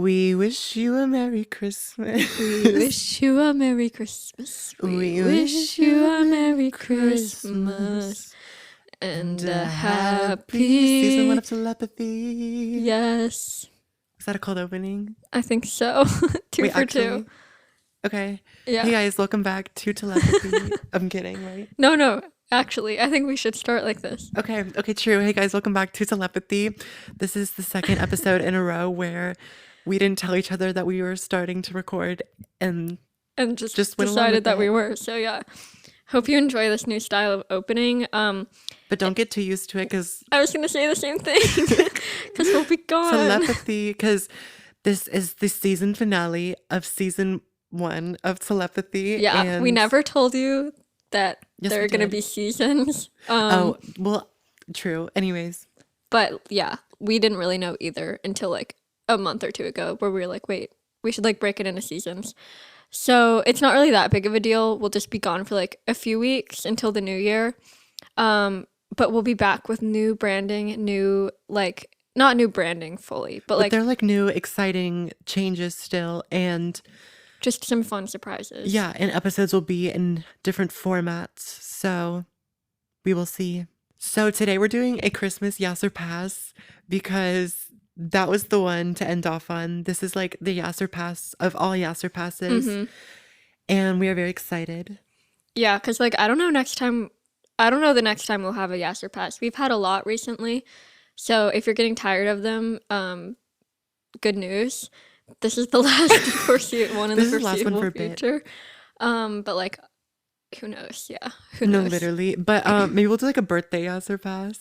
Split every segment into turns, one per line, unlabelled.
We wish you a Merry Christmas.
We wish you a Merry Christmas. We wish you a Merry Christmas. And a happy
season 1 of Telepathy.
Yes.
Is that a cold opening?
I think so. Two
Wait,
for
actually,
two.
Okay.
Yeah.
Hey guys, welcome back to Telepathy. I'm kidding, right?
No. Actually, I think we should start like this.
Okay, true. Hey guys, welcome back to Telepathy. This is the second episode in a row where we didn't tell each other that we were starting to record and
just
went along
decided
with
that
it.
we were. So yeah. Hope you enjoy this new style of opening.
But don't get too used to it because
I was going to say the same thing because we'll be gone.
Telepathy, because this is the season finale of season 1 of Telepathy.
Yeah,
and
we never told you that
Yes,
there
we
are going to
did.
be seasons.
Oh, well, true. Anyways,
But yeah, we didn't really know either until like a month or two ago where we were like, wait, we should like break it into seasons. So it's not really that big of a deal. We'll just be gone for like a few weeks until the new year. But we'll be back with new branding, not new branding fully, but like
they're like new, exciting changes still. And
just some fun surprises.
yeah, and episodes will be in different formats. So we will see. So today we're doing a Christmas Yass or Pass because that was the one to end off on. This is like the Yass or Pass of all Yass or Passes.
Mm-hmm.
And we are very excited.
Yeah, because like I don't know the next time we'll have a Yass or Pass. We've had a lot recently. So if you're getting tired of them, good news. This is the last one in the foreseeable future. But like, who knows? Yeah, who knows?
No, literally. But maybe we'll do like a birthday Yass or Pass.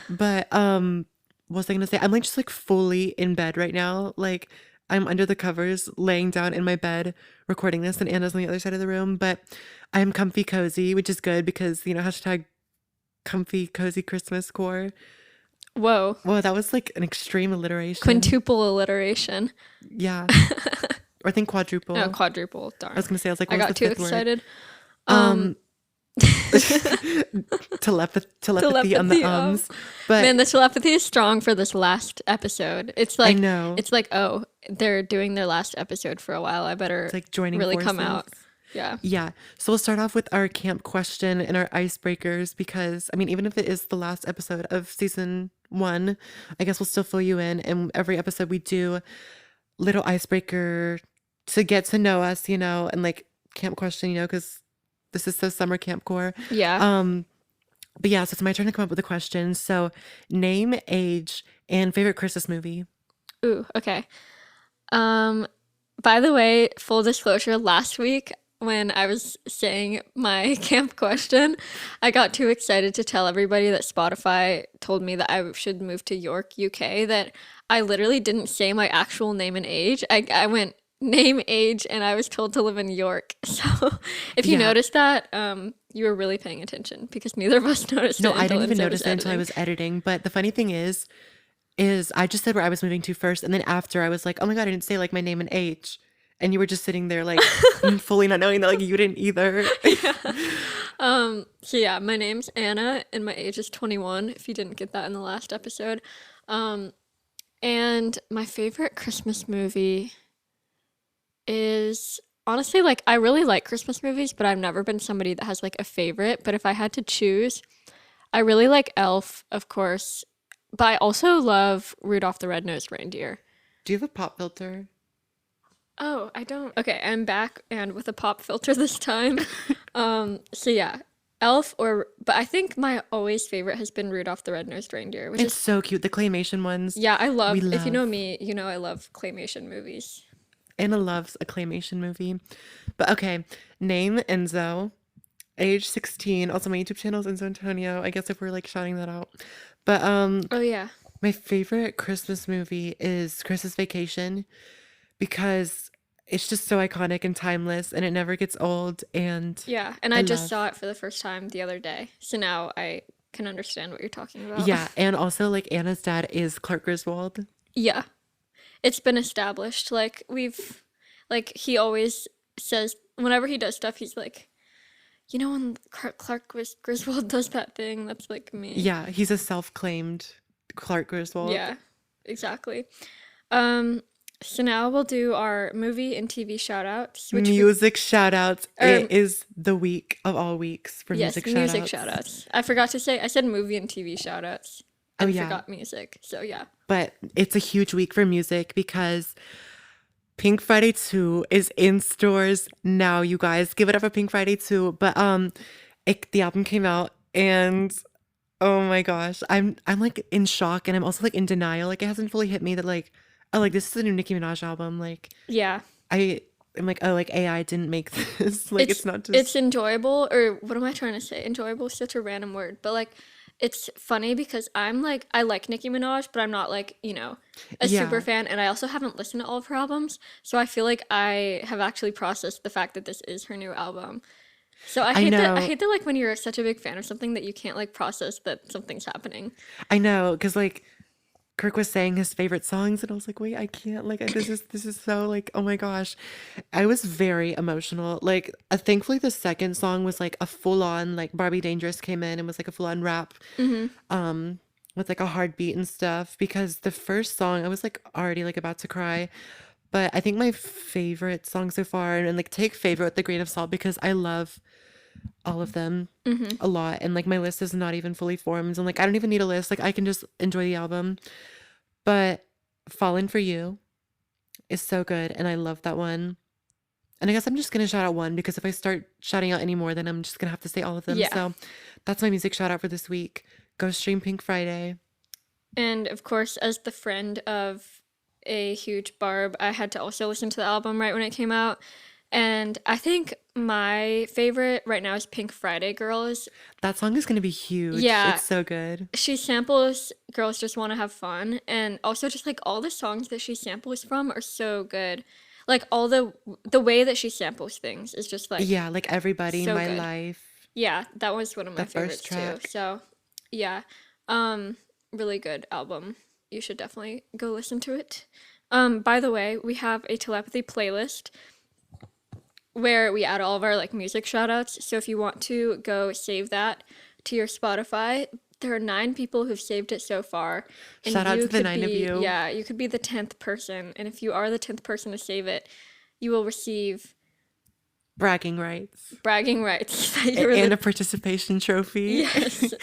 But what was I gonna say? I'm like just like fully in bed right now. Like I'm under the covers, laying down in my bed, recording this, and Anna's on the other side of the room. But I'm comfy cozy, which is good because hashtag comfy cozy Christmas core.
Whoa,
that was like an extreme alliteration.
Quintuple alliteration.
Yeah. Or I think quadruple.
No, quadruple. Darn.
I was gonna say, I was like,
I got too excited.
Telepathy on the ums. But
man, the telepathy is strong for this last episode. It's like
I know.
It's like, oh, they're doing their last episode for a while. I better
It's like joining
really
forces.
come out. Yeah.
Yeah. So we'll start off with our camp question and our icebreakers because, I mean, even if it is the last episode of season 1, I guess we'll still fill you in. And every episode we do little icebreaker to get to know us, and like camp question, because this is so summer camp core.
Yeah.
But yeah, so it's my turn to come up with a question. So name, age, and favorite Christmas movie.
Ooh, okay. By the way, full disclosure, last week when I was saying my camp question, I got too excited to tell everybody that Spotify told me that I should move to York, UK, that I literally didn't say my actual name and age. I went name, age, and I was told to live in York. So if you noticed that, you were really paying attention because neither of us noticed it.
No, I didn't even notice it until I was editing. But the funny thing is I just said where I was moving to first, and then after I was like, oh my God, I didn't say like my name and age. And you were just sitting there like fully not knowing that like you didn't either.
Yeah. So yeah, my name's Anna and my age is 21, if you didn't get that in the last episode. And my favorite Christmas movie is honestly, like, I really like Christmas movies, but I've never been somebody that has like a favorite. But if I had to choose, I really like Elf, of course, but I also love Rudolph the Red-Nosed Reindeer.
Do you have a pop filter?
Oh, I don't. Okay, I'm back and with a pop filter this time. So yeah, Elf but I think my always favorite has been Rudolph the Red-Nosed Reindeer, which
It's
is
so cute. The claymation ones.
yeah, I love. If you know me, you know I love claymation movies.
Anna loves a claymation movie. But okay, name Enzo, age 16. Also, my YouTube channel is Enzo Antonio. I guess if we're like shouting that out. But
oh yeah,
my favorite Christmas movie is Christmas Vacation because it's just so iconic and timeless and it never gets old. And
yeah, and I just saw it for the first time the other day. So now I can understand what you're talking about.
Yeah, and also like Anna's dad is Clark Griswold.
Yeah. It's been established. Like he always says whenever he does stuff, he's like, when Clark Griswold does that thing, that's like me.
Yeah, he's a self-claimed Clark Griswold.
Yeah, exactly. So now we'll do our movie and TV shout outs, which we,
Music shout outs. It
or
is the week of all weeks for
yes,
music shout
music shout
outs.
outs. I forgot to say, I said movie and TV shout outs
Oh,
and
yeah.
forgot music. So yeah.
But it's a huge week for music because Pink Friday 2 is in stores now, you guys. Give it up for Pink Friday 2. But the album came out and oh my gosh, I'm like in shock and I'm also like in denial. Like it hasn't fully hit me that like oh like this is a new Nicki Minaj album. Like
Yeah.
I'm like oh like AI didn't make this. Like it's not
It's
just
enjoyable, or what am I trying to say? Enjoyable is such a random word, but like it's funny because I'm like I like Nicki Minaj, but I'm not like, a super
yeah.
fan, and I also haven't listened to all of her albums. So I feel like I have actually processed the fact that this is her new album. So
I
I
know.
hate that like when you're such a big fan of something that you can't like process that something's happening.
I know cuz like Kirk was saying his favorite songs, and I was like, wait, I can't. Like, this is so like, oh my gosh, I was very emotional. Like, thankfully, the second song was like a full on like Barbie Dangerous came in and was like a full on rap,
Hmm.
um, with like a hard beat and stuff. Because the first song, I was like already like about to cry. But I think my favorite song so far, and like take favorite with a grain of salt because I love all of them
Hmm.
a lot, and like my list is not even fully formed, and like I don't even need a list. Like I can just enjoy the album. But Fallen for You is so good, and I love that one. And I guess I'm just gonna shout out one because if I start shouting out any more, then I'm just gonna have to say all of them.
Yeah.
So that's my music shout out for this week. Go stream Pink Friday.
And of course, as the friend of a huge Barb, I had to also listen to the album right when it came out. And I think my favorite right now is Pink Friday Girls.
That song is gonna be huge.
Yeah,
It's so good.
she samples Girls Just Want to Have Fun. And also just like all the songs that she samples from are so good. Like all the way that she samples things is just like
Yeah, like Everybody in
so
My
good.
Life,
Yeah, that was one of
the
my
first
favorites too.
track.
So, yeah. Um really good album. You should definitely go listen to it. By the way, we have a telepathy playlist where we add all of our like music shout outs. So if you want to go save that to your Spotify, there are 9 people who've saved it so far. And
Shout out
you
to the
could
9 of
be,
you.
yeah, you could be the 10th person. And if you are the 10th person to save it, you will receive
Bragging rights
bragging rights that you were
and
the
a participation trophy.
yes.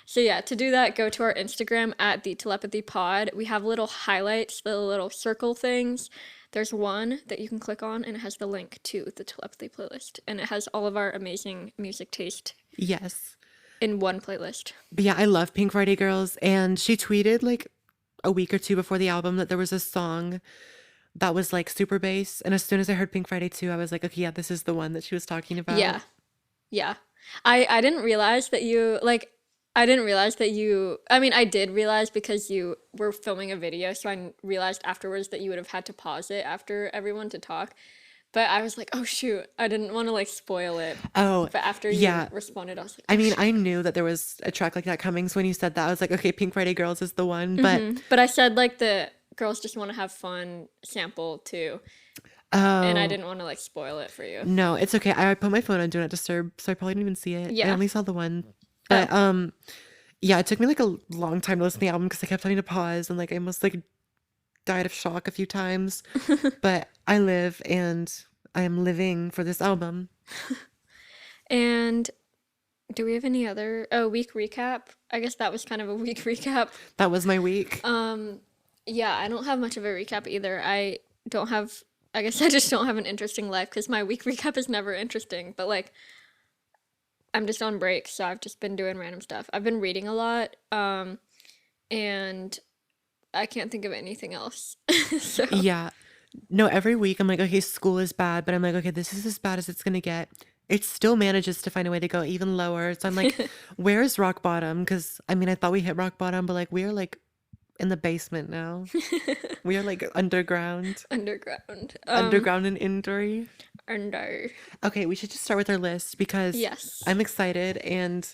So yeah, to do that, go to our Instagram at the Telepathy Pod. We have little highlights, the little circle things. There's one that you can click on, and it has the link to the Telepathy playlist, and it has all of our amazing music taste
Yes.
in one playlist.
But yeah, I love Pink Friday Girls. And she tweeted like a week or two before the album that there was a song that was like super bass. And as soon as I heard Pink Friday 2, I was like, okay, yeah, this is the one that she was talking
Yeah,
about.
yeah. I didn't realize that you like. I didn't realize that you. I mean, I did realize because you were filming a video, so I realized afterwards that you would have had to pause it after everyone to talk. But I was like, oh shoot, I didn't want to like spoil it.
Oh,
But after you
yeah.
responded, I was like,
I
oh
mean,
shoot.
I knew that there was a track like that coming. So when you said that, I was like, okay, Pink Friday Girls is the one. But
But I said like the girls just want to have fun sample too, and I
oh,
didn't want to like spoil it for you.
no, it's okay. I put my phone on Do Not Disturb, so I probably didn't even see it. I
Yeah.
only saw the one.
Oh.
But yeah, it took me like a long time to listen to the album because I kept having to pause and like I almost like died of shock a few times. But I live and I am living for this album.
And do we have any other week recap? I guess that was kind of a week recap.
That was my week.
Yeah, I don't have much of a recap either. I don't have. I guess I just don't have an interesting life because my week recap is never interesting. But like, I'm just on break, so I've just been doing random stuff. I've been reading a lot, and I can't think of anything else. So
Yeah. No, every week I'm like, okay, school is bad, but I'm like, okay, this is as bad as it's gonna get. It still manages to find a way to go even lower. So I'm like, where is rock bottom? Because I mean, I thought we hit rock bottom, but like we are like in the basement now. We are like underground,
underground.
underground and injury.
Under.
Okay, we should just start with our list because
Yes,
I'm excited and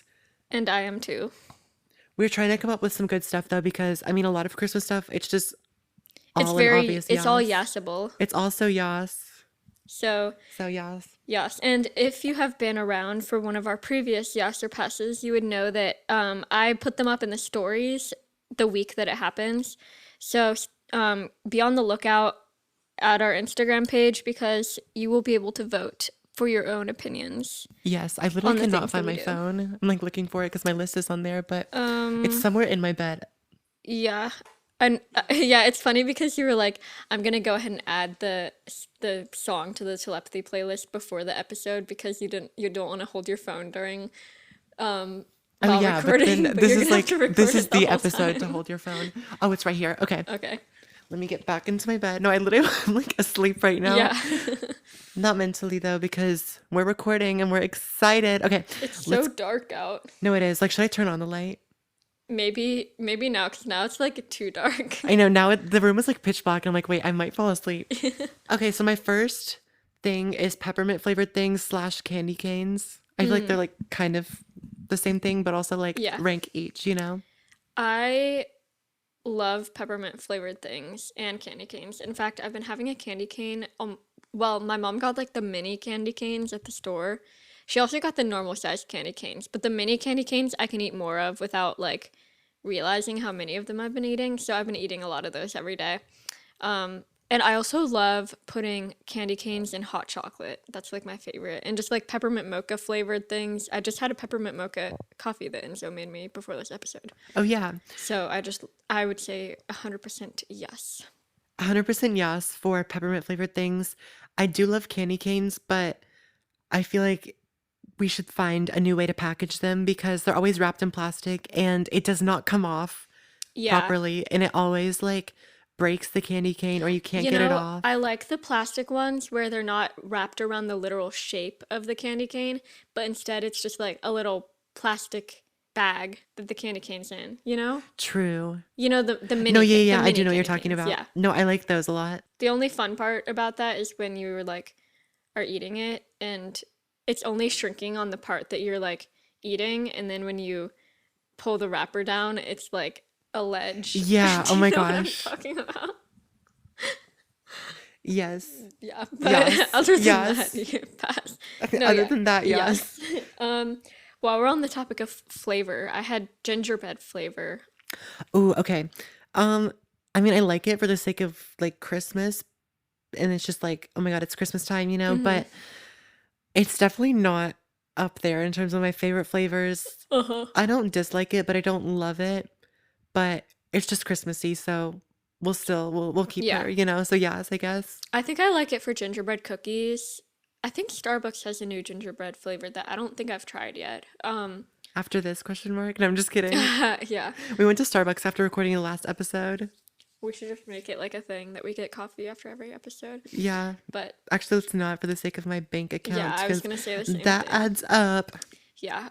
and I am too.
we're trying to come up with some good stuff though, because I mean, a lot of Christmas stuff, it's just
It's
all an
very.
obvious
It's all
yas.
yassable.
It's also yas.
So
So yas.
yes, and if you have been around for one of our previous Yasser passes, you would know that I put them up in the stories the week that it happens. So Be on the lookout at our Instagram page because you will be able to vote for your own opinions
Yes, I literally
on the
cannot
things that
find
we
my
do.
phone. I'm like looking for it because my list is on there, but it's
Um,
somewhere in my bed.
yeah. And yeah, it's funny because you were like, I'm gonna go ahead and add the song to the telepathy playlist before the episode because you don't want to hold your phone during
Oh
while
yeah, but then
recording, but you're gonna have to
this
record
is
it the
the
whole
episode to
time.
hold your phone. Oh, it's right here. Okay.
Okay.
Let me get back into my bed. No, I literally I'm like asleep right now.
Yeah.
Not mentally though, because we're recording and we're excited. Okay,
It's so
let's
dark out.
no it is. Like, should I turn on the light?
Maybe now, because now it's like too dark.
I know now the room is like pitch black and I'm like, wait, I might fall asleep. Okay, so my first thing is peppermint flavored things slash candy canes. I feel like they're like kind of the same thing, but also like
Yeah.
rank each, you know?
I love peppermint flavored things and candy canes. In fact, I've been having a candy cane. Well, my mom got like the mini candy canes at the store. She also got the normal sized candy canes, but the mini candy canes I can eat more of without like realizing how many of them I've been eating. So I've been eating a lot of those every day. And I also love putting candy canes in hot chocolate. That's like my favorite. And just like peppermint mocha flavored things. I just had a peppermint mocha coffee that Enzo made me before this episode.
Oh yeah.
So I would say 100% yes.
100% yes for peppermint flavored things. I do love candy canes, but I feel like we should find a new way to package them because they're always wrapped in plastic and it does not come off
Yeah.
properly and it always like breaks the candy cane or you can't
You
get it
know,
off.
I like the plastic ones where they're not wrapped around the literal shape of the candy cane, but instead it's just like a little plastic bag that the candy cane's in, you know?
True.
You know the
No, yeah,
the
yeah, I do
mini
know what you're
candy
talking
canes.
about.
Yeah.
No, I like those a lot.
The only fun part about that is when you were like are eating it and it's only shrinking on the part that you're like eating, and then when you pull the wrapper down, it's like a ledge.
Yeah, oh
Do you
my
know what I'm
gosh.
talking about?
Yes.
Yeah, but
Yes.
other than that,
Yes.
you can pass.
Okay,
No,
other
yeah,
than that, yes.
yes. While we're on the topic of flavor, I had gingerbread flavor.
Ooh, okay. Um, I mean, I like it for the sake of like Christmas, and it's just like, oh my God, it's Christmas time, you know,
Mm-hmm.
but it's definitely not up there in terms of my favorite flavors.
Uh-huh.
I don't dislike it, but I don't love it. But it's just Christmassy, so we'll keep
Yeah,
her, you know. So yes, I guess.
I think I like it for gingerbread cookies. I think Starbucks has a new gingerbread flavor that I don't think I've tried yet.
After this question mark. No, I'm just kidding.
Yeah,
We went to Starbucks after recording the last episode.
we should just make it like a thing that we get coffee after every episode.
Yeah.
But
Actually, it's not for the sake of my bank
yeah,
accounts
I was
because
gonna say the same
that
thing.
adds up.
Yeah.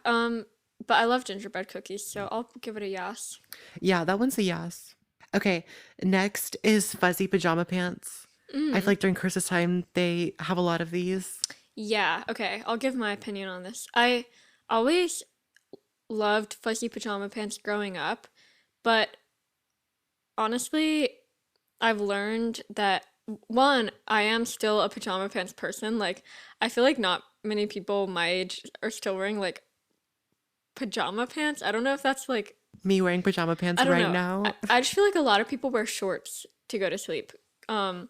But I love gingerbread cookies, so I'll give it a yes.
Yeah, that one's a yes. Okay, next is fuzzy pajama pants. I feel
Mm.
like during Christmas time, they have a lot of these.
Yeah, okay, I'll give my opinion on this. I always loved fuzzy pajama pants growing up, but honestly, I've learned that one, I am still a pajama pants person. Like, I feel like not many people my age are still wearing like pajama pants. I don't know if that's like,
Me wearing pajama
I
pants
don't
right
know.
now.
I just feel like a lot of people wear shorts to go to sleep. Um,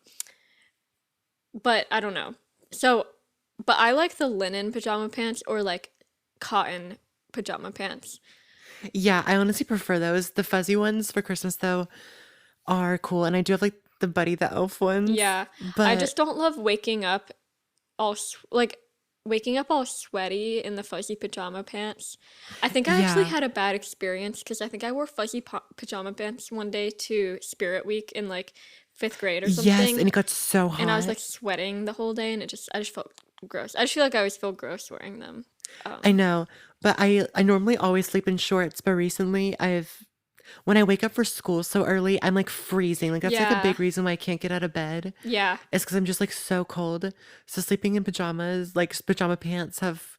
but I don't know. So, but I like the linen pajama pants or like cotton pajama pants.
Yeah, I honestly prefer those. The fuzzy ones for Christmas, though, are cool. And I do have like the Buddy the Elf ones.
Yeah, I
But
just don't love like waking up all sweaty in the fuzzy pajama pants. I think I actually
yeah,
had a bad experience because I think I wore pajama pants one day to Spirit Week in like fifth grade or
yes.
something,
And it got so
and I was
hot.
like sweating the whole day, and I just felt gross. I just feel like I always feel gross wearing them.
I
Um,
know. But I normally always sleep in shorts. But recently, when I wake up for school so early, I'm like freezing. Like, that's like a
yeah,
big reason why I can't get out of bed.
yeah.
It's because I'm just like so cold. So sleeping in pajamas, like pajama pants, have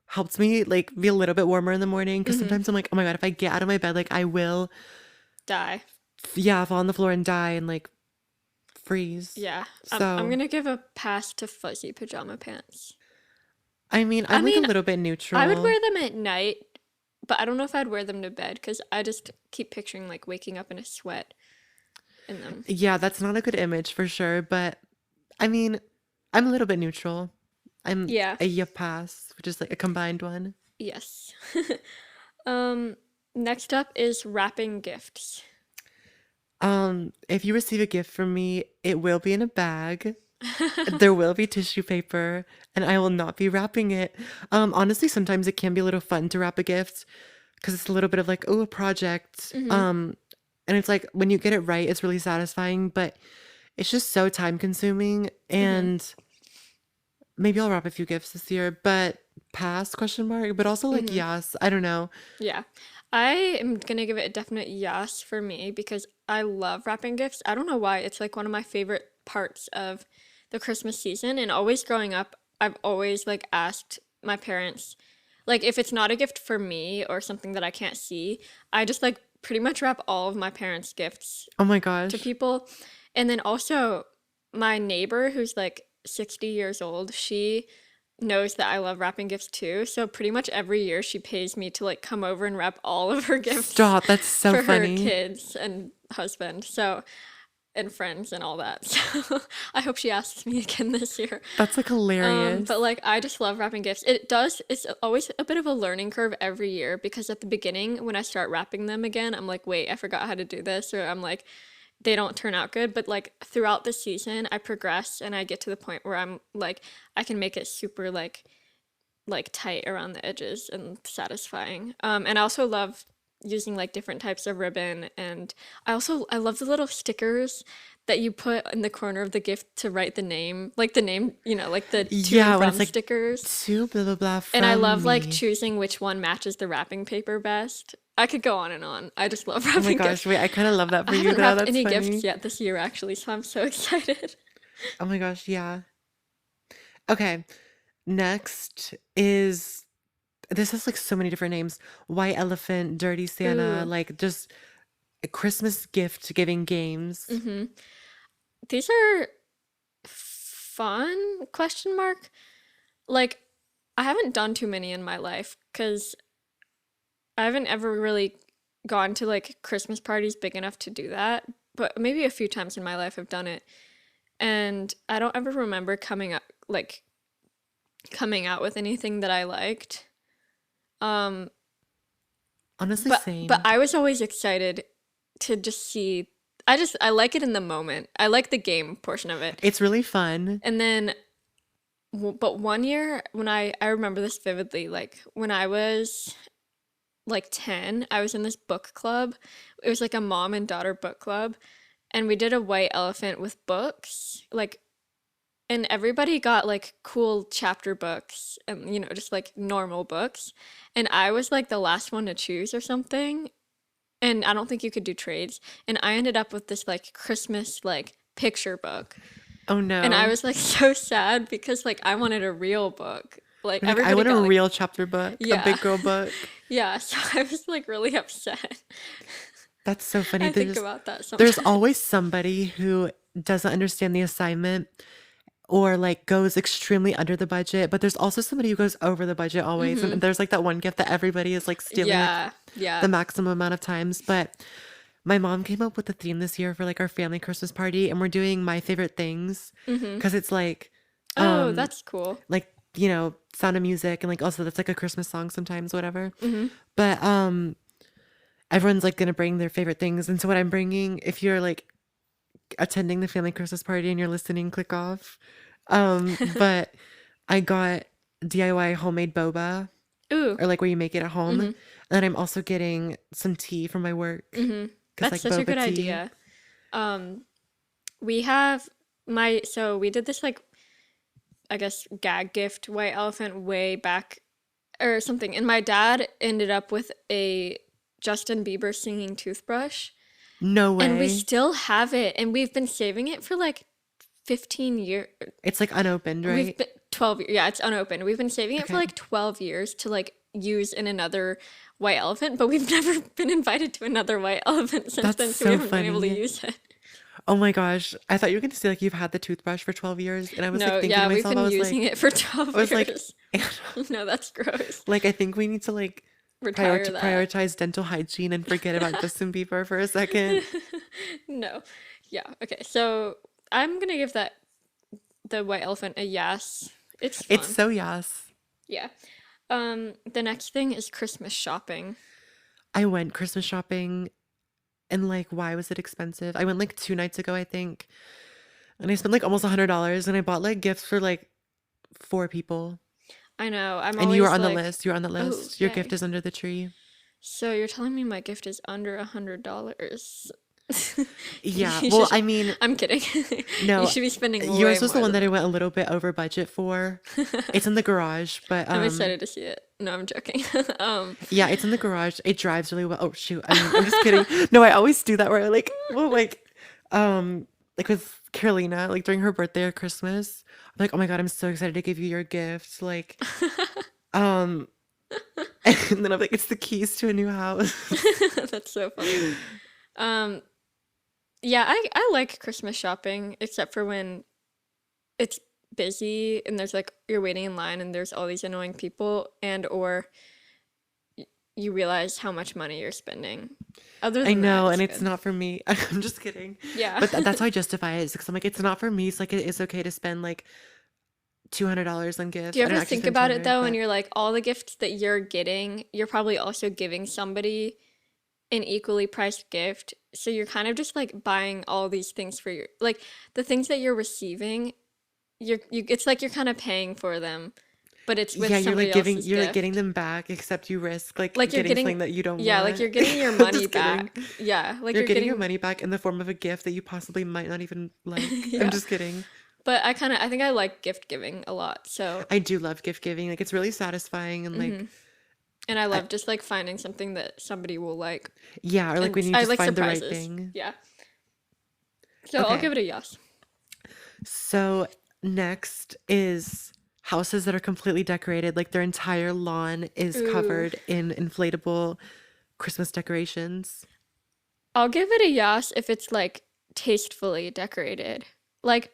helped me like be a little bit warmer in the morning. Because
Mm-hmm.
sometimes I'm like, oh my God, if I get out of my bed, like I will,
Die.
yeah, fall on the floor and die and like freeze.
Yeah. I'm
So,
gonna give a pass to fuzzy pajama pants.
I mean,
I
I'm like a
mean,
little bit
I would
neutral.
wear them at night, but I don't know if I'd wear them to bed because I just keep picturing like waking up in a sweat in them.
Yeah, that's not a good image for sure. But I mean, I'm a little bit neutral. I'm
Yeah.
a ya pass, which is like a combined one.
Yes. um, Next up is wrapping gifts.
If you receive a gift from me, it will be in a bag. There will be tissue paper, and I will not be wrapping it. Honestly, sometimes it can be a little fun to wrap a gift because it's a little bit of like, oh, a project.
Mm-hmm.
And it's like when you get it right, it's really satisfying, but it's just so time consuming.
Mm-hmm.
And maybe I'll wrap a few gifts this year, but pass question mark, but also like
Mm-hmm.
yes, I don't know.
Yeah. I am gonna give it a definite yes for me because I love wrapping gifts. I don't know why. It's like one of my favorite parts of the Christmas season. And always growing up, I've always like asked my parents, like if it's not a gift for me or something that I can't see, I just like pretty much wrap all of my parents' gifts
Oh my
to
gosh.
people. And then also my neighbor who's like 60 years old, she knows that I love wrapping gifts too. So pretty much every year she pays me to like come over and wrap all of her gifts
Stop. That's so
for her
funny.
kids and husband. So and friends and all that. So I hope she asks me again this year.
That's like
But
hilarious.
like I just love wrapping gifts. It's always a bit of a learning curve every year because at the beginning when I start wrapping them again, I'm like, wait, I forgot how to do this, or I'm like, they don't turn out good. But like throughout the season, I progress and I get to the point where I'm like, I can make it super like tight around the edges and satisfying. And I also love using like different types of ribbon, and I love the little stickers that you put in the corner of the gift to write the name, like the name, like the to and
Yeah, when
from
it's like
stickers.
to blah blah blah
And I
from
love like
me.
choosing which one matches the wrapping paper best. I could go on and on. I just love
Oh my
wrapping
gosh,
gifts.
wait, I kind of love that
I
for you
haven't
though.
wrapped
That's
any gifts
funny.
yet this year actually, so I'm so excited.
Oh my gosh, yeah. Okay, next is this has like so many different names. White Elephant, Dirty Santa,
Ooh.
like just Christmas gift giving games.
Mm-hmm. These are fun question mark. Like I haven't done too many in my life because I haven't ever really gone to like Christmas parties big enough to do that. But maybe a few times in my life I've done it. And I don't ever remember coming out with anything that I liked. Um,
Honestly,
but
same.
I was always excited to just see. I like it in the moment. I like the game portion of it.
It's really fun.
And then, but one year when I remember this vividly, like when I was like 10, I was in this book club. It was like a mom and daughter book club, and we did a white elephant with books, like, and everybody got like cool chapter books and just like normal books, and I was like the last one to choose or something, and I don't think you could do trades, and I ended up with this like Christmas like picture book,
Oh
and I
no.
was like so sad because like I wanted a real book. Like
You're like, I
everybody
want a
got like
real chapter book, a
yeah.
big girl book.
Yeah, so I was like really upset.
That's so funny.
I think about that
There's
sometimes.
always somebody who doesn't understand the assignment or like goes extremely under the budget, but there's also somebody who goes over the budget always. And there's like that one gift that everybody is like stealing like
Yeah, yeah.
the maximum amount of times. But my mom came up with the theme this year for like our family Christmas party, and we're doing my favorite things because it's
Oh,
um
that's cool.
like Sound of Music, and like also that's like a Christmas song sometimes, whatever.
Mm-hmm.
But everyone's like gonna bring their favorite things, and so what I'm bringing, if you're like attending the family Christmas party and you're listening, click off. But I got DIY homemade boba,
Ooh.
or like where you make it at home.
Mm-hmm.
And then I'm also getting some tea from my work
Mm-hmm.
because
That's
like
such a
boba
good
tea.
idea. Um, we have so we did this like I guess gag gift white elephant way back or something, and my dad ended up with a Justin Bieber singing toothbrush,
No
and we
way.
still have it, and we've been saving it for like 15 years.
It's like unopened,
We've
right?
been 12 yeah, it's unopened. We've been saving it for
Okay.
like 12 years to like use in another white elephant, but we've never been invited to another white elephant since
That's
then, so we
so
haven't been able to
funny.
use it.
Oh my gosh. I thought you were going to say like you've had the toothbrush for 12 years. And I was like
No,
thinking to
yeah, we've
myself,
been using it for 12
I was like,
years. No, that's gross.
like, I think we need to like
Retire that.
prioritize dental hygiene and forget about Justin Bieber for a second.
No. Yeah. Okay. So I'm gonna give that the white elephant a yes. It's
It's
fun.
so yes.
Yeah. The next thing is Christmas shopping.
I went Christmas shopping and like why was it expensive? I went like 2 nights ago, I think. And I spent like almost $100 and I bought like gifts for like 4 people.
I know. I'm
And you were
always
on the
like,
list. You were on the
oh,
list. Your gift
yay.
is under the tree.
So you're telling me my gift is under $100?
Yeah.
You
Well,
should.
I mean,
I'm kidding. You
no,
should be spending way
yours was the
more
one
than
that I
that.
went a little bit over budget for. It's in the garage, but
I'm excited to see it. No, I'm joking.
yeah, it's in the garage. It drives really well. Oh shoot. I mean, I'm just kidding. No, I always do that where I like, well, like with Carolina, like during her birthday or Christmas, I'm like, oh my God, I'm so excited to give you your gift. Like, um, and then I'm like, it's the keys to a new house.
That's so funny. Um, yeah, I like Christmas shopping, except for when it's busy and there's like you're waiting in line and there's all these annoying people and or you realize how much money you're spending. Other
I
than that,
know, and
it's
it's
good.
not for me. I'm just kidding.
Yeah.
But that's how I justify it is because I'm like, it's not for me. It's like it is okay to spend like $200 on
Do you
gifts. I don't
ever
actually
think
spend
about it
200,
though, and
but
you're like, all the gifts that you're getting, you're probably also giving somebody an equally priced gift. So you're kind of just like buying all these things for your like the things that you're receiving, you it's like you're kind of paying for them, but it's with
yeah,
somebody else's
you're like getting
gift.
them back, except you risk like
Like you're
getting
getting
something that you don't
yeah, like
want.
you're getting your
I'm
money
just kidding.
back. Yeah, like
You're
you're
getting your
getting
money back in the form of a gift that you possibly might not even like. I'm
yeah.
just kidding.
But I think I like gift giving a lot. So,
I do love gift giving. Like it's really satisfying and like
and I
I,
love just like finding something that somebody will like.
yeah, or like
And
when you
I
just
like
find the right
surprises.
thing.
Yeah. So I'll
Okay.
give it a yes.
So next is houses that are completely decorated, like their entire lawn is
Ooh.
covered in inflatable Christmas decorations.
I'll give it a yes if it's like tastefully decorated. Like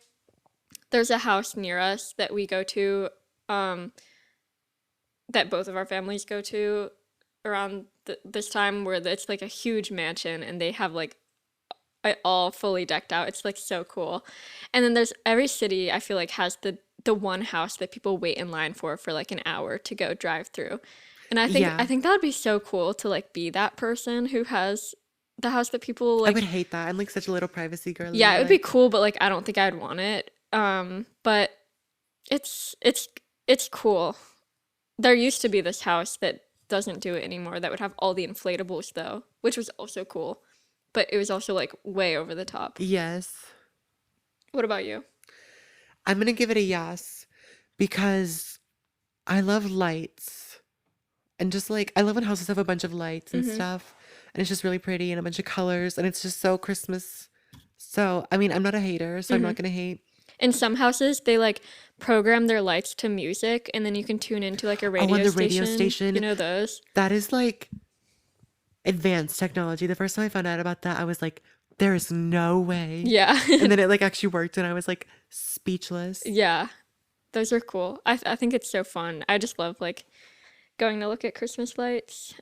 there's a house near us that we go to, um, that both of our families go to around this time where it's like a huge mansion and they have like it all fully decked out. It's like so cool. And then there's every city I feel like has the one house that people wait in line for like an hour to go drive through. And I
Yeah,
think that would be so cool to like be that person who has the house that people
I would
like
hate that. I'm like such a little privacy girly.
yeah, it would be
Like,
cool, but like I don't think I'd want it. But it's cool. There used to be this house that doesn't do it anymore that would have all the inflatables though, which was also cool. But it was also like way over the top.
yes,
What about you?
I'm gonna give it a yes because I love lights and just like I love when houses have a bunch of lights and
Hmm.
stuff, and it's just really pretty and a bunch of colors, and it's just so Christmas. So, I mean, I'm not a hater, so I'm
Hmm.
not gonna hate.
In some houses, they like program their lights to music and then you can tune into like a
Oh, on
radio
the radio
station. You
station,
know those?
that is like advanced technology. The first time I found out about that, I was like, there is no way.
Yeah.
And then it like actually worked, and I was like speechless.
Yeah. Those are cool. I think it's so fun. I just love like going to look at Christmas lights.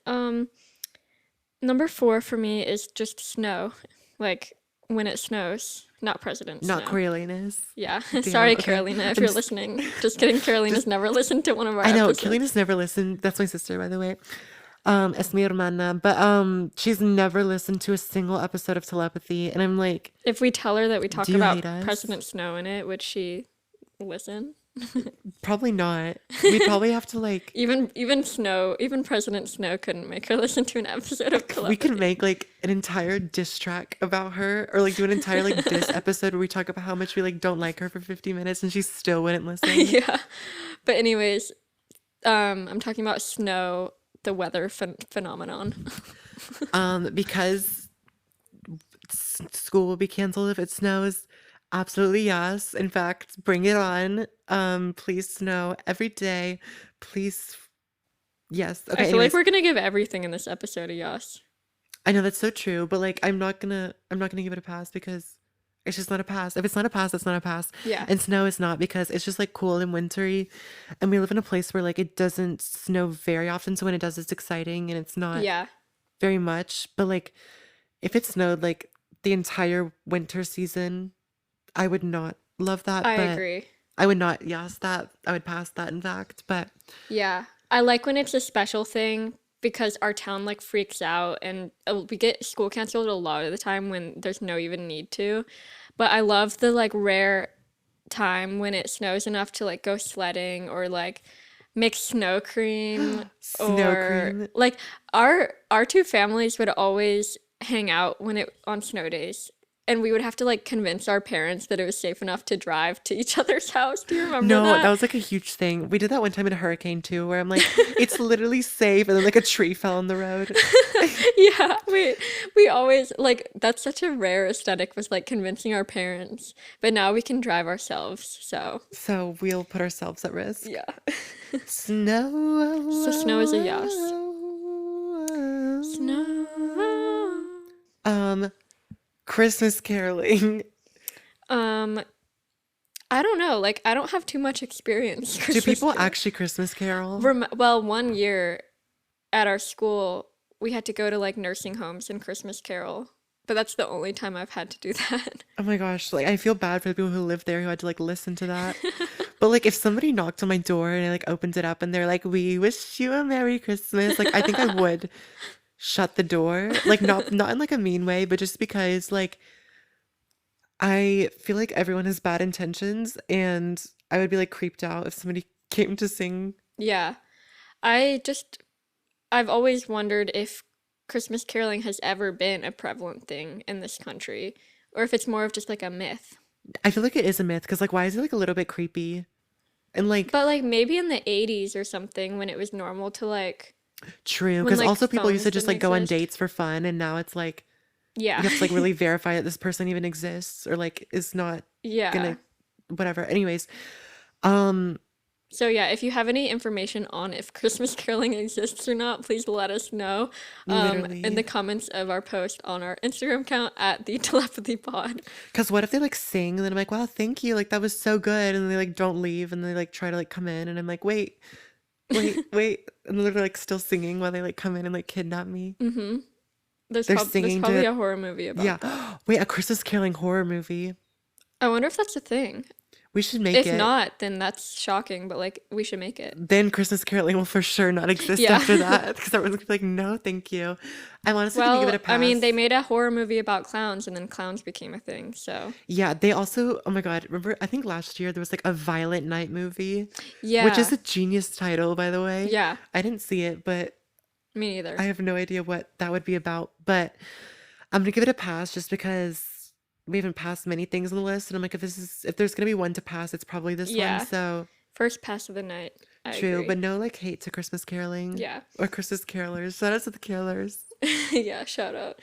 Number 4 for me is just snow. Like when it snows, not President
Not
Snow.
Coriolanus.
Yeah.
Damn.
Sorry,
Okay.
Carolina, if
I'm
you're
just,
listening. Just kidding. Carolina's
just.
never listened to one of our
I know
episodes.
Carolina's never listened. That's my sister, by the way. Es mi hermana, but she's never listened to a single episode of Telepathy, and I'm like,
If we tell her that we
do
talk
you hate
about
us?
President Snow in it, would she listen?
Probably not. We'd probably have to like
Even President Snow couldn't make her listen to an episode of
we could
Telepathy.
make like an entire diss track about her, or like do an entire like diss episode where we talk about how much we like don't like her for 50 minutes and she still wouldn't listen.
Yeah. But anyways, I'm talking about snow, the weather phenomenon.
Because school will be canceled if it snows. Absolutely yes. In fact, bring it on. Please snow every day. Please. Yes.
I
Okay.
feel like
Anyways,
we're gonna give everything in this episode a yes.
I know that's so true, but like I'm not gonna give it a pass because it's just not a pass. If it's not a pass, it's not a pass.
Yeah.
And snow is not because it's just like cool and wintry. And we live in a place where like it doesn't snow very often. So when it does, it's exciting and it's not
Yeah.
very much. But like if it snowed like the entire winter season, I would not love that,
I
but
agree.
I would not yes that. I would pass that in fact, but
Yeah. I like when it's a special thing because our town like freaks out and we get school canceled a lot of the time when there's no even need to. But I love the like rare time when it snows enough to like go sledding or like mix snow cream
snow
or
cream.
like our two families would always hang out when it on snow days and we would have to like convince our parents that it was safe enough to drive to each other's house. Do you remember
No, that
that?
was like a huge thing. We did that one time in a hurricane too, where I'm like, it's literally safe, and then like a tree fell on the road.
Yeah, we always like that's such a rare aesthetic was like convincing our parents, but now we can drive ourselves. So,
So we'll put ourselves at risk.
yeah. So snow is a yes.
Snow.
Snow.
Um, Christmas caroling.
Um, I don't know. Like, I don't have too much experience
Do
Christmas
people
caroling.
actually Christmas carol?
Well, one year at our school, we had to go to like nursing homes and Christmas carol, but that's the only time I've had to do that.
Oh my gosh, like I feel bad for the people who live there who had to like listen to that. But like if somebody knocked on my door and I like opened it up and they're like, "We wish you a Merry Christmas," like I think I would shut the door. Like not in like a mean way, but just because like I feel like everyone has bad intentions and I would be like creeped out if somebody came to sing.
Yeah. I just I've always wondered if Christmas caroling has ever been a prevalent thing in this country, or if it's more of just like a myth.
I feel like it is a myth because like why is it like a little bit creepy? And like
But like maybe in the 80s or something when it was normal to like,
true,
when
because
like
also people used
phones
to just
didn't
like go on
exist.
dates for fun and now it's like
Yeah.
you have to like really verify that this person even exists or like is not
Yeah.
gonna whatever. Anyways, um
So yeah, if you have any information on if Christmas caroling exists or not, please let us know in the
literally
comments of our post on our Instagram account at the Telepathy Pod.
because what if they like sing and then I'm like, wow, thank you, like that was so good, and they like don't leave and they like try to like come in and I'm like, wait, and they're like still singing while they like come in and like kidnap me. They're
There's
singing
probably
to
a horror movie about
yeah.
that.
Wait, a Christmas caroling horror movie.
I wonder if that's a thing.
We should make
If
it.
not, then that's shocking, but like we should make it.
Then Christmas caroling will for sure not exist
Yeah.
after that because everyone's gonna be like, no, thank you. I'm honestly gonna give it a
Well, I mean, they
pass.
made a horror movie about clowns and then clowns became a thing. So,
Yeah, they also, oh my God, remember, I think last year there was like a Violent Night movie, which is
yeah.
a genius title, by the way.
Yeah,
I didn't see it, but
me neither.
I have no idea what that would be about. But I'm gonna give it a pass just because we haven't passed many things on the list. And I'm like, if there's gonna be one to pass, it's probably this one.
Yeah.
So
First pass of the night. I
true,
agree.
but no like hate to Christmas caroling
Yeah.
or Christmas carolers. Shout out to the carolers.
Yeah, shout out.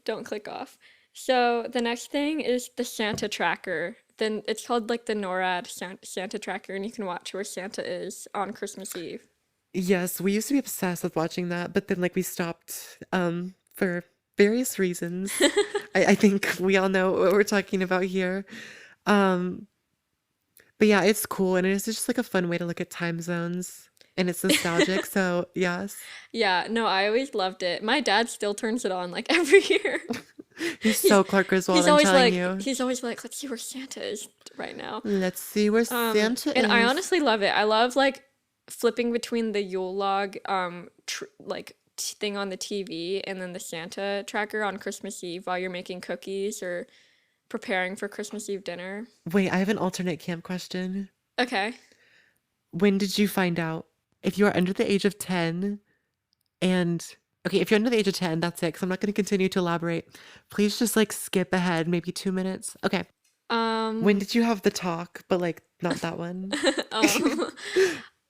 Don't click off. So the next thing is the Santa tracker. Then it's called like the NORAD Santa tracker, and you can watch where Santa is on Christmas Eve.
Yes, we used to be obsessed with watching that, but then like we stopped for various reasons. I think we all know what we're talking about here. Um, but yeah, it's cool and it's just like a fun way to look at time zones and it's nostalgic. So yes,
Yeah, no, I always loved it. My dad still turns it on like every year.
he's
He's
so Clark Griswold, I'm telling you.
he's always like, let's see where Santa is right now.
Let's see where Santa
And I
is.
honestly love it. I love like flipping between the Yule log thing on the TV and then the Santa tracker on Christmas Eve while you're making cookies or preparing for Christmas Eve dinner.
Wait, I have an alternate camp question.
Okay.
When did you find out? If you are under the age of 10 and okay, if you're under the age of 10, that's it, because I'm not going to continue to elaborate. Please just like skip ahead maybe 2 minutes. Okay. When
Um
did you have the talk? But like not that one.
um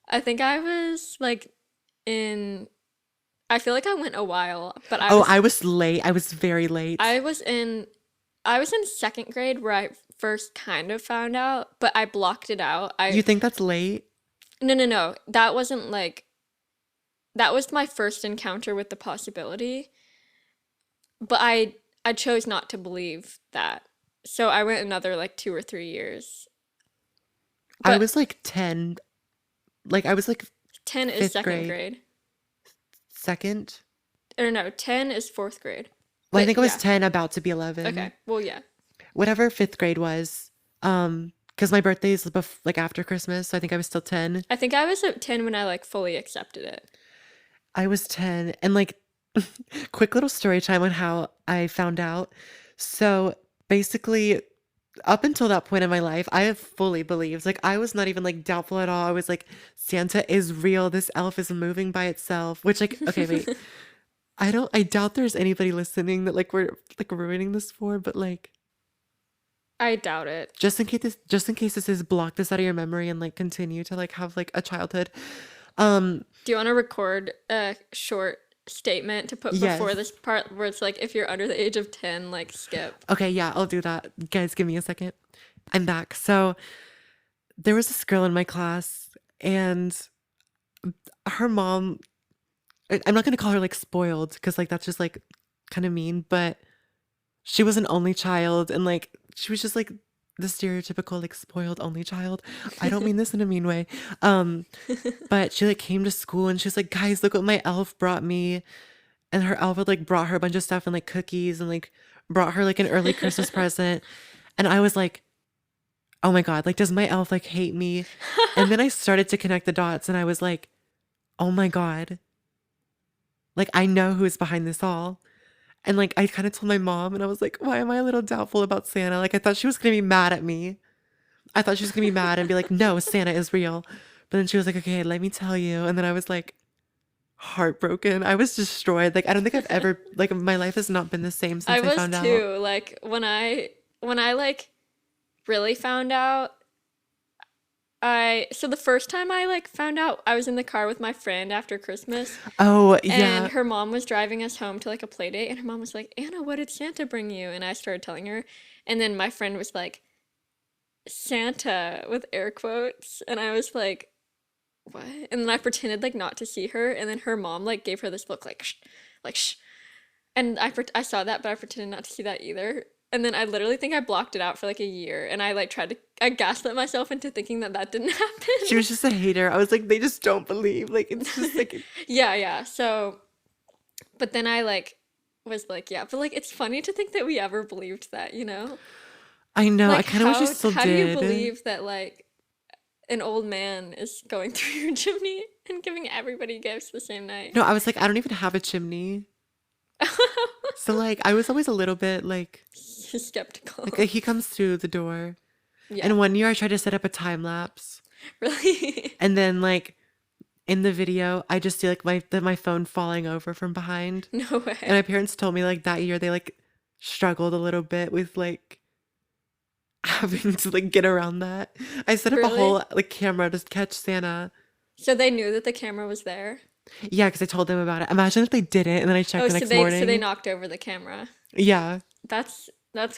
I think I was like in I feel like I went a while, but
Oh, I was late. I was very late.
I was in I was in second grade where I first kind of found out, but I blocked it out.
You think that's late?
No. That wasn't like that was my first encounter with the possibility, but I chose not to believe that. So I went another like 2 or 3 years.
I
But
was like 10. Like I was like
10 is
fifth
second
grade,
grade.
second.
Or no, 10 is fourth grade.
Well, I
But
think I was
yeah.
10, about to be 11.
Okay. Well, yeah.
Whatever 5th grade was. Because my birthday is like after Christmas, so I think I was still 10.
I think I was at 10 when I like fully accepted it.
I was 10. And like, quick little story time on how I found out. So basically, up until that point in my life, I have fully believed. Like, I was not even like doubtful at all. I was like, Santa is real. This elf is moving by itself. Which, like, okay, wait. I doubt there's anybody listening that like we're like ruining this for, but like,
I doubt it.
just in case this is block this out of your memory and like continue to like have like a childhood.
Do you want to record a short statement to put before
Yes.
this part where it's like if you're under the age of 10, like skip?
Okay, yeah, I'll do that. Guys, give me a second. I'm back. So there was this girl in my class, and her mom, I'm not gonna call her like spoiled because like that's just like kind of mean, but she was an only child, and like she was just like the stereotypical like spoiled only child. I don't mean this in a mean way. Um, but she like came to school and she was like, guys, look what my elf brought me. And her elf had like brought her a bunch of stuff and like cookies and like brought her like an early Christmas present. And I was like, oh my God, like, does my elf like hate me? And then I started to connect the dots and I was like, oh my God, like, I know who's behind this all. And like, I kind of told my mom and I was like, why am I a little doubtful about Santa? Like, I thought she was going to be mad at me. I thought she was going to be mad and be like, no, Santa is real. But then she was like, okay, let me tell you. And then I was like, heartbroken. I was destroyed. Like, I don't think I've ever, like, my life has not been the same
I
since I
was
found out.
too. Like when I like really found out, I so the first time I like found out, I was in the car with my friend after Christmas,
Oh,
and
yeah.
her mom was driving us home to like a play date, and her mom was like, "Anna, what did Santa bring you?" And I started telling her, and then my friend was like, "Santa," with air quotes, and I was like, "What?" And then I pretended like not to see her, and then her mom like gave her this look like, shh, like shh, and I saw that, but I pretended not to see that either. And then I literally think I blocked it out for like a year, and I like I gaslit myself into thinking that that didn't
She
happen.
was just a hater. I was like, they just don't believe. Like, it's just like,
Yeah, yeah. So, but then I like was like, yeah, but like it's funny to think that we ever believed that, you know?
I know. I
Like
kind of wish I still
how do you
did.
believe that like an old man is going through your chimney and giving everybody gifts the same night?
No, I was like, I don't even have a chimney. So, like, I was always a little bit like
Skeptical.
he comes through the door.
Yeah.
And one year I tried to set up a time lapse.
Really?
And then, like, in the video, I just see like my phone falling over from behind.
No
And my
way.
parents told me like that year they like struggled a little bit with like having to like get around that. I set up a whole
Really?
like camera to catch Santa.
So they knew that the camera was there?
Yeah, because I told them about it. Imagine if they didn't, and then I checked
Oh,
the
so
next
they
morning.
knocked over the camera.
Yeah,
That's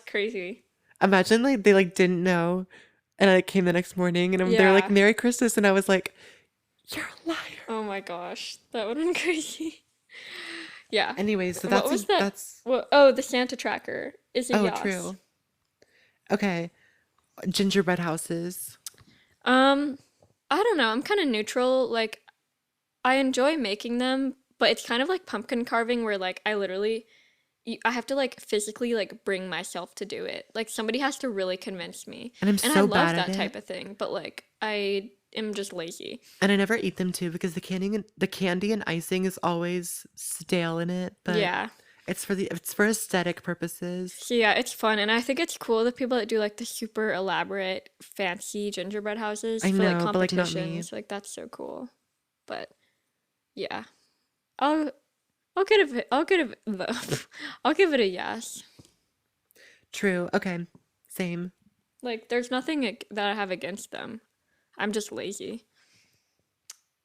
crazy.
imagine like they like didn't know, and I came the next morning, and they were like
Yeah.
"Merry Christmas," and I was like, "You're a liar."
Oh my gosh. That would have been crazy. Yeah.
Anyways, so
What
that's
was that?
that's
What, oh, the Santa tracker is a
oh
yass.
true. Okay, gingerbread houses.
Um, I don't know. I'm kind of neutral. Like I enjoy making them, but it's kind of like pumpkin carving where like I have to like physically like bring myself to do it. Like somebody has to really convince me.
And I'm
And I
so
love
bad at
that type
it.
of thing, but like I am just lazy.
And I never eat them too because the candy and icing is always stale in it, but
Yeah.
it's for aesthetic purposes.
So yeah, it's fun, and I think it's cool the people that do like the super elaborate, fancy gingerbread houses
I
for like
know, but like not me.
competitions. Like that's so cool. But yeah, I'll I'll give it I'll give it a yes.
True. Okay. Same.
Like there's nothing that I have against them. I'm just lazy.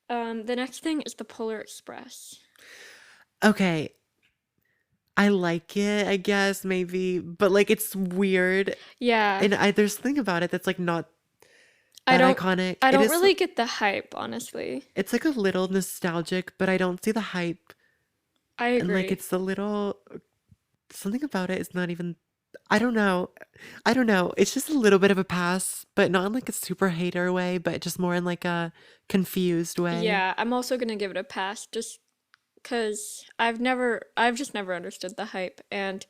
The next thing is the Polar Express.
Okay. I like it, I guess maybe, but like it's weird.
Yeah,
And there's something about it that's like not
I
that
don't
iconic.
I
It
don't
is
really get the hype, honestly.
it's like a little nostalgic, but I don't see the hype.
I
And like
agree.
it's a little something about it is not even I don't know. I don't know. It's just a little bit of a pass, but not in like a super hater way, but just more in like a confused way.
Yeah, I'm also gonna give it a pass just because I've just never understood the hype, and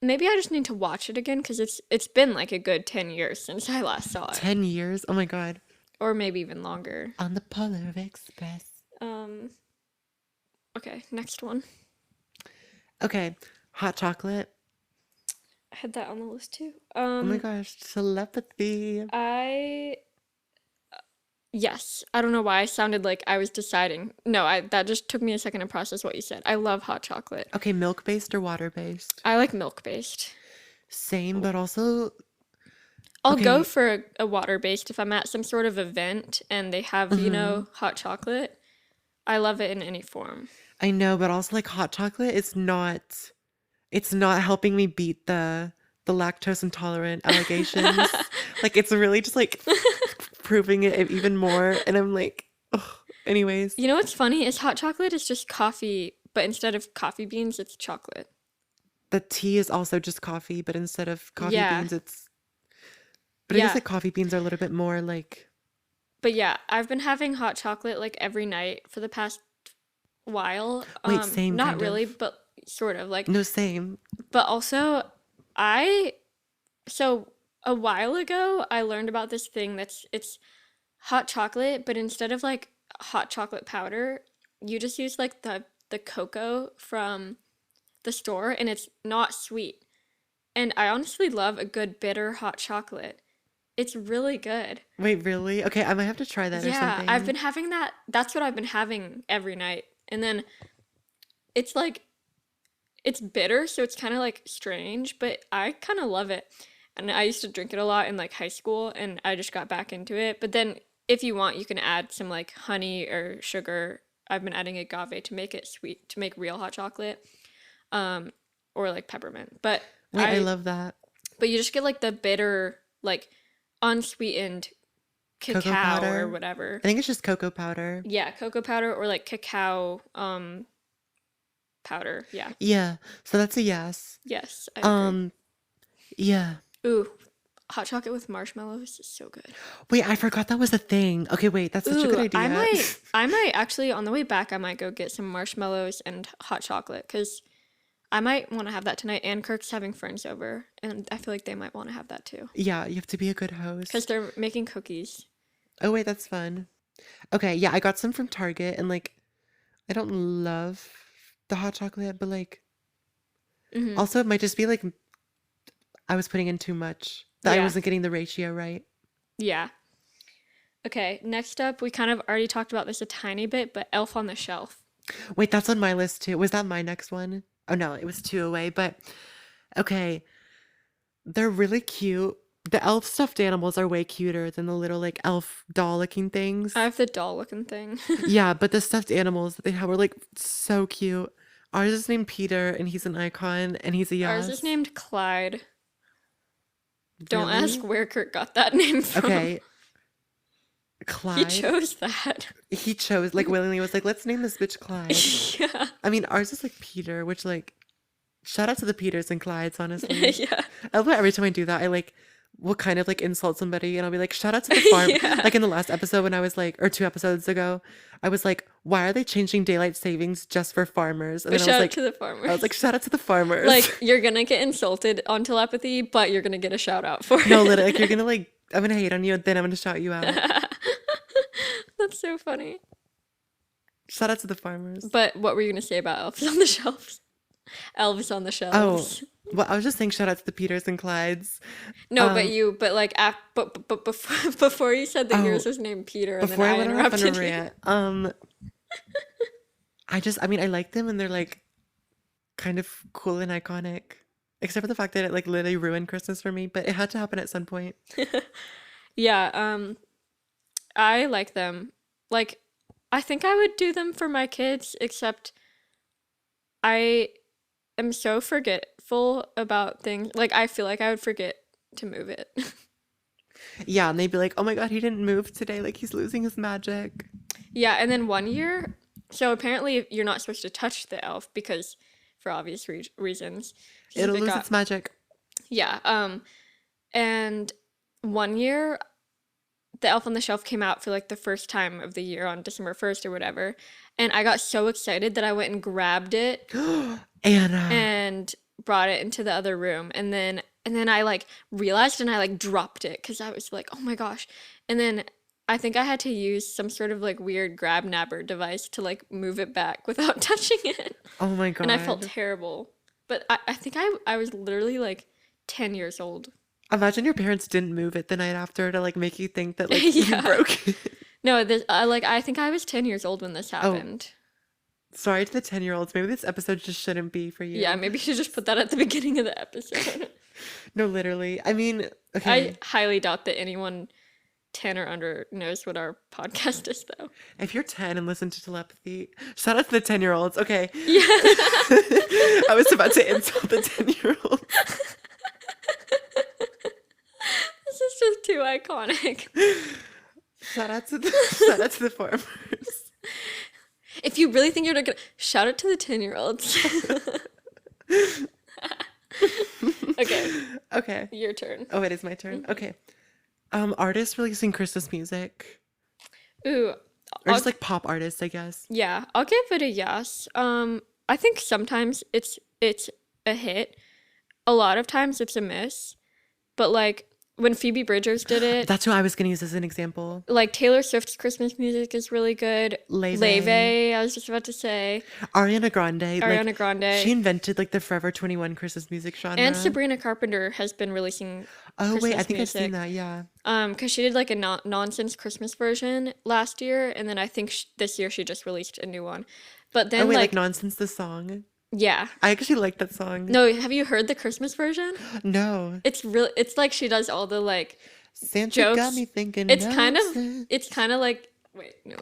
maybe I just need to watch it again because it's been like a good 10 years since I last saw it,
10 years? Oh my God.
or maybe even longer.
On the Polar Express.
Um, okay, next one.
Okay, hot chocolate.
I had that on the list too.
Oh my gosh, telepathy.
I Yes. I don't know why I sounded like I was deciding. No, I that just took me a second to process what you said. I love hot chocolate.
Okay, milk-based or water-based?
I like milk based.
Same, but also,
I'll go
okay,
for a water based if I'm at some sort of event and they have,
mhm.
hot chocolate. I love it in any form.
I know, but also like hot chocolate, it's not helping me beat the lactose intolerant allegations. Like it's really just like proving it even more. And I'm like, oh, anyways,
You know what's funny is hot chocolate is just coffee, but instead of coffee beans, it's chocolate.
the tea is also just coffee, but instead of coffee
Yeah.
beans, but I guess
Yeah.
like coffee beans are a little bit more like,
But yeah, I've been having hot chocolate like every night for the past while.
wait, same
Not
kind
really,
of.
but sort of like,
No, same.
but also I so a while ago I learned about this thing it's hot chocolate, but instead of like hot chocolate powder, you just use like the cocoa from the store and it's not sweet. And I honestly love a good bitter hot chocolate. It's really good.
Wait, really? Okay, I might have to try that or
Yeah, I've
something.
been having that. That's what I've been having every night. And then it's like it's bitter, so it's kind of like strange, but I kind of love it. And I used to drink it a lot in like high school, and I just got back into it. But then if you want, you can add some like honey or sugar. I've been adding agave to make it sweet, to make real hot chocolate, um, or like peppermint.
Wait, I
I,
love that.
but you just get like the bitter, like unsweetened
Cocoa
cacao or
powder.
whatever.
I think it's just cocoa powder.
Yeah, cocoa powder or like cacao powder. Yeah.
Yeah, so that's a yes.
Yes, I agree.
Um, yeah.
Ooh, hot chocolate with marshmallows is so good.
Wait, I forgot that was a thing. Okay, wait, that's such a good
Ooh,
idea.
I might actually on the way back I might go get some marshmallows and hot chocolate cuz I might want to have that tonight and Kirk's having friends over and I feel like they might want to have that too
Yeah, you have to be a good
cuz
host.
they're making cookies.
Oh, wait, that's fun. Okay, yeah, I got some from Target and like I don't love the hot chocolate, but like
Mhm.
also it might just be like I was putting in too much. That I
Yeah.
wasn't getting the ratio right.
Yeah. Okay, next up we kind of already talked about this a tiny bit, but Elf on the Shelf.
Wait, that's on my list too. Was that my next one? Oh no, it was two away, but okay, they're really cute. The elf stuffed animals are way cuter than the little like elf doll looking
I
things.
have the doll looking thing.
Yeah, but the stuffed animals that they have were like so cute. Ours is named Peter and he's an icon and he's a
Ours is
yas.
named Clyde. Don't ask
Really?
where Kirk got that name from.
Okay,
He
Clyde.
chose that.
He chose like willingly was like, let's name this bitch Clyde.
Yeah.
I mean, ours is like Peter, which like shout out to the Peters and Clydes, honestly.
Yeah.
I love how every time I do that, I like will kind of like insult somebody and I'll be like, shout out to the farm.
Yeah.
Like in the last episode when I was like, or two episodes ago, I was like, why are they changing daylight savings just for farmers? And
But
then
shout out to the
I was like,
farmers.
shout out to the farmers.
Like, you're gonna get insulted on telepathy, but you're gonna get a shout out for
No, literally, like
it.
you're gonna like, I'm gonna hate on you, then I'm gonna shout you out.
That's so funny.
Shout out to the farmers.
But what were you gonna say about elves on the shelves? Elves on the
Oh,
shelves.
well, I was just saying shout out to the Peters and Clydes.
No,
Um,
but like, but before you said that yours
oh,
was named Peter, and then
before I
I
went off on a
interrupted you.
rant, I mean, I like them and they're like kind of cool and iconic. Except for the fact that it like literally ruined Christmas for me, but it had to happen at some point.
Yeah, I like them. Like, I think I would do them for my kids, except I am so forgetful about things. Like, I feel like I would forget to move it.
Yeah, and they'd be like, "Oh my God, he didn't move today. Like he's losing his magic.
Yeah, and then one year, so apparently you're not supposed to touch the elf because, for obvious reasons, because if
It'll
it
lose
got,
its magic."
yeah, and one year the Elf on the Shelf came out for like the first time of the year on December 1st or whatever. And I got so excited that I went and grabbed it
Anna.
and brought it into the other room. And then I like realized and I like dropped it because I was like, oh my gosh. And then I think I had to use some sort of like weird grab nabber device to like move it back without touching it.
Oh my
And I felt
God.
terrible. But I think I was literally like 10 years old.
Imagine your parents didn't move it the night after to like make you think that like you
Yeah.
broke it.
No, I think I was 10 years old when this
Oh,
happened.
sorry to the 10-year-olds. Maybe this episode just shouldn't be for
Yeah,
you.
maybe you should just put that at the beginning of the episode.
No, literally. I mean,
I
okay.
highly doubt that anyone 10 or under knows what our podcast is, though.
If you're 10 and listen to Telepathy, shout out to the 10-year-olds. Okay.
Yeah.
I was about to insult the 10-year-olds.
This is just too iconic.
Shout out to the farmers.
If you really think you're not gonna shout it to the 10-year-olds. Okay,
Okay.
your turn.
Oh, it is my turn. Okay. Artists releasing Christmas music.
Ooh,
Or
I'll,
just like pop artists, I guess.
yeah, I'll give it a yes. I think sometimes it's a hit. A lot of times it's a miss. But like when Phoebe Bridgers did it,
That's who I was gonna use as an example.
like Taylor Swift's Christmas music is really good.
Leve.
Leve, I was just about to say.
Ariana Grande.
Ariana
Like,
Grande.
she invented like the Forever 21 Christmas music genre.
And Sabrina Carpenter has been releasing
Oh wait, I
Christmas
think I've seen
music.
that. Yeah.
Because she did like a nonsense Christmas version last year, and then I think this year she just released a new one. But
Oh
then
wait, like
like
Nonsense the song.
yeah,
I actually like that song.
no, have you heard the Christmas version?
No.
It's real. It's like she does all the like
Santa got
jokes.
me thinking.
It's kind of
nonsense.
it's kind of like wait no,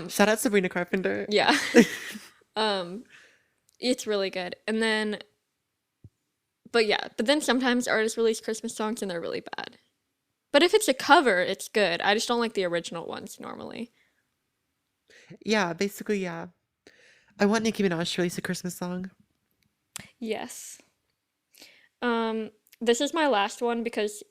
Shout out Sabrina Carpenter.
yeah, it's really good. And then but yeah, but then sometimes artists release Christmas songs and they're really bad. But if it's a cover, it's good. I just don't like the original ones normally.
Yeah, basically, yeah. I want Nicki Minaj to release a Christmas song.
Yes. This is my last one because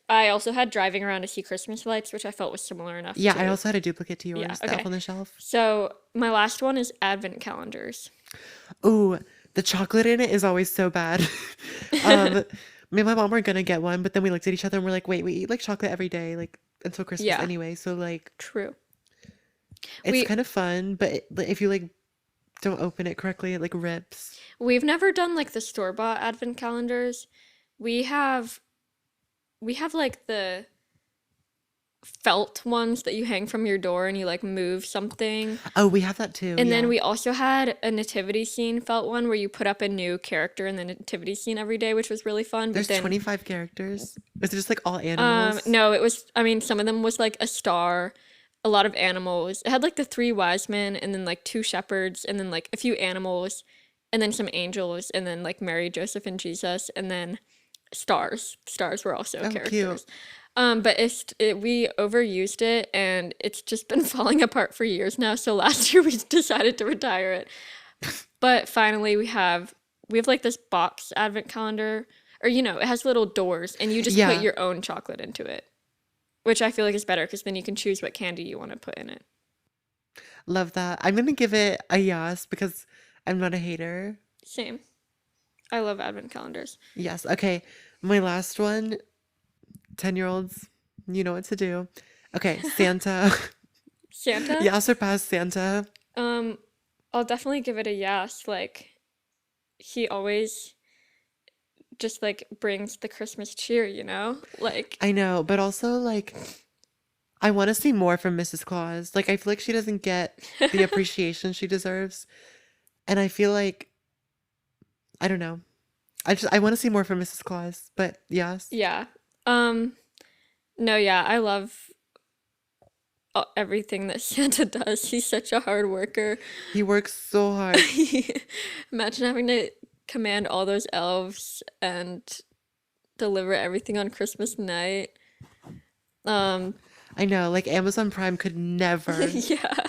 I also had driving around to see Christmas lights, which I felt was similar enough
Yeah, I
to.
also had a duplicate to yours.
Yeah,
The Elf
okay.
on the Shelf.
So my last one is advent calendars.
Ooh, the chocolate in it is always so bad. um, Me and my mom were gonna get one, but then we looked at each other and we're like, wait, we eat like chocolate every day, like until Christmas
Yeah,
anyway. So like,
true.
it's
We
kind of fun, but if you like don't open it correctly, it like rips.
we've never done like the store-bought advent calendars. We have like the felt ones that you hang from your door and you like move something.
Oh, we have that too.
And then
Yeah.
we also had a nativity scene felt one where you put up a new character in the nativity scene every day, which was really fun. But
There's
then
25 characters. Is it just like all animals?
no, it was I mean some of them was like a star, a lot of animals. It had like the three wise men and then like two shepherds and then like a few animals and then some angels and then like Mary, Joseph, and Jesus and then stars. Stars were also
Oh, cute.
characters. But we overused it and it's just been falling apart for years now. So last year we decided to retire it. But finally we have like this box advent calendar, or it has little doors and you just
Yeah.
put your own chocolate into it, which I feel like is better because then you can choose what candy you want to put in it.
Love that. I'm gonna give it a yes because I'm not a hater.
Same. I love advent calendars.
Yes. Okay. My last one, 10-year-olds, you know what to do. Okay, Santa.
Santa?
Yes or pass Santa.
I'll definitely give it a yes. Like he always just like brings the Christmas cheer, Like
I know, but also like I want to see more from Mrs. Claus. Like I feel like she doesn't get the appreciation she deserves. And I feel like I don't know. I want to see more from Mrs. Claus, but yes.
yeah. No, yeah, I love everything that Santa does. He's such a hard worker.
He works so hard.
Imagine having to command all those elves and deliver everything on Christmas night. Um,
I know, like Amazon Prime could never.
yeah.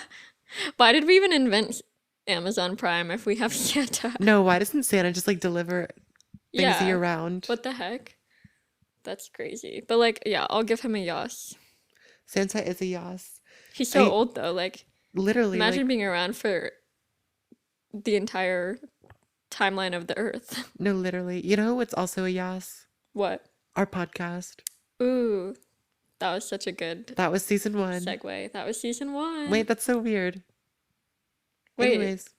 Why did we even invent Amazon Prime if we have Santa?
No, why doesn't Santa just like deliver things
Yeah.
year round?
What the heck? That's crazy. But like, yeah, I'll give him a yes.
Santa is a yes.
He's so old though. Like,
literally, like,
imagine being around for the entire timeline of the Earth.
no, literally. You know what's also a yes?
What?
Our podcast.
Ooh, that was such a good
That was season 1.
segue. That was season 1.
Wait, that's so weird.
Wait,
Anyways,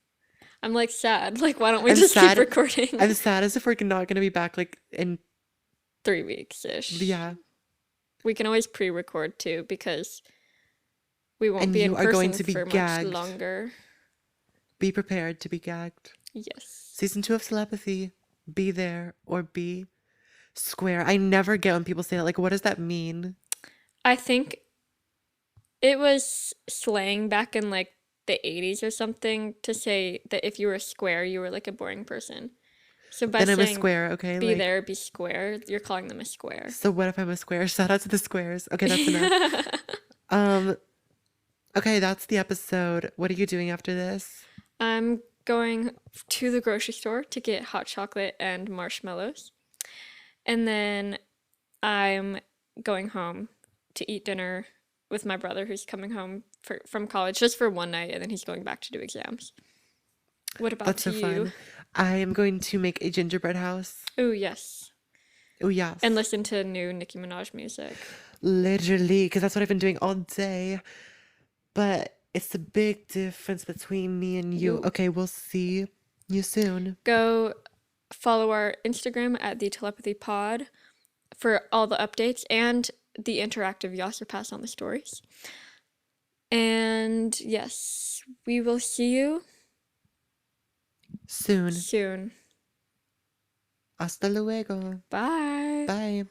I'm like sad. Like, why don't we
I'm
just keep
sad.
recording?
I'm sad as if we're not gonna be back like in
3 weeks-ish.
yeah.
We can always pre-record too because we won't
And
be in
you are going
person
to be
for much
gagged.
longer.
Be prepared to be gagged.
Yes.
Season 2 of Telepathy. Be there or be square. I never get when people say that. Like, what does that mean?
I think it was slang back in like the 80s or something to say that if you were square, you were like a boring person. So by
Then I'm a
saying
square, okay?
be
Like,
there, be square, you're calling them a square.
so what if I'm a square? Shout out to the squares. Okay, that's enough. Okay, that's the episode. What are you doing after this?
I'm going to the grocery store to get hot chocolate and marshmallows. And then I'm going home to eat dinner with my brother who's coming home from college just for one night and then he's going back to do exams. What about
That's so
you?
fun. I am going to make a gingerbread house.
Oh, yes.
Oh, yes.
And listen to new Nicki Minaj music.
Literally, because that's what I've been doing all day. But it's a big difference between me and you.
Yo.
Okay, we'll see you soon.
Go follow our Instagram at the Telepathy Pod for all the updates and the interactive yass pass on the stories. And yes, we will see you
Soon.
soon.
Hasta luego.
Bye.
Bye.